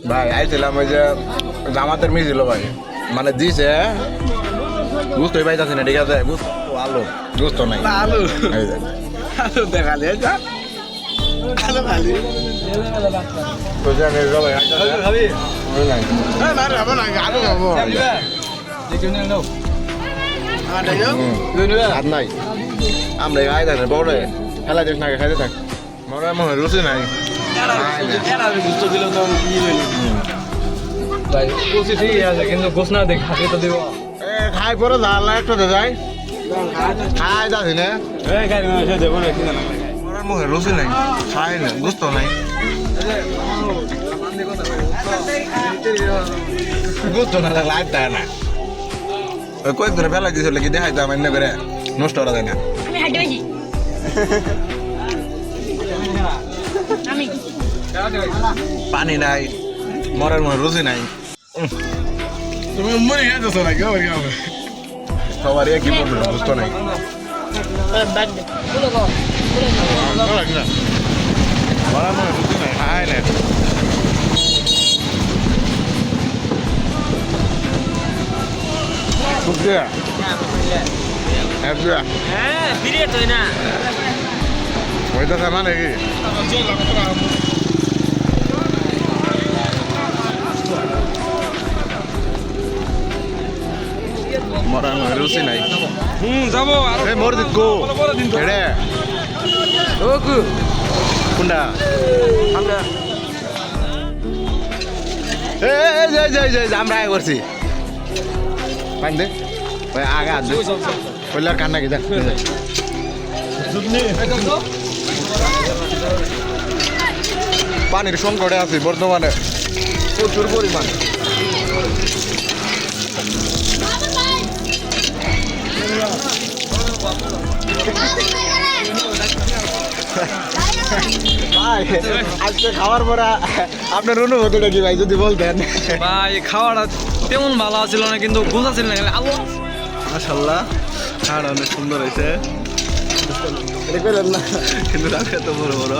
ভাই আইছিলাম ওই যে জামাতের মিল ছিল ভাই মানে দিছে বুঝতেই পাইতাছি না ঠিক আছে আলু বুঝতো নাই আলু এই যে। আলু দেখালে এটা আলু খালি তো জানে ভাই খাবি ওই নাই না না খাবো না আলু খাবো আর নাই আমরা আই থাকেন বড় খেলা দেখ না খাইতে থাক মনে মনে রুচি নাই কিন্তু ঘোষণা দেখ হাতে তো দিব খাই পরে জাল একটু দে যাই খাই যাচ্ছি না দেবো না কিনা মরার মুখে রুচি নাই খাই না বুঝতো নাই বুঝতো না লাইফ দেয় না ওই কয়েকদিন ফেলা দিয়েছিল কি দেখাই দাম এনে করে নষ্ট করা যায় না আমি হাঁটতে পাইছি আমি পানি নাই মরার মুখে রুচি নাই তুমি মরে গেছো না কেউ সবারই কি বলবো বুঝতো নাই ব্যাগ দে বলো গো মরার মুখে রুচি নাই খাই না খুব দেয়া হ্যাঁ ফিরে তুই না ওইটা মানে কি মরার মুখে রুচি নাই যাবো আর এই মোর দিত গো এড়ে ও কু কোনটা আমরা এই আমরা আগে করছি পানি দে ওই আগে হাত দে ওইলে আর কান্না কি দেখ পানির সংকটে আছি বর্তমানে প্রচুর পরিমাণ ভাই আজকে খাওয়ার পরে আপনার অনুভূতিটা কি ভাই যদি বলতেন ভাই খাওয়াটা তেমন ভালো ছিল না কিন্তু গোসা ছিল না আলু মাশাল্লাহ খাওয়াটা অনেক সুন্দর হয়েছে এটা কইলেন না কিন্তু রাখে তো বড় বড়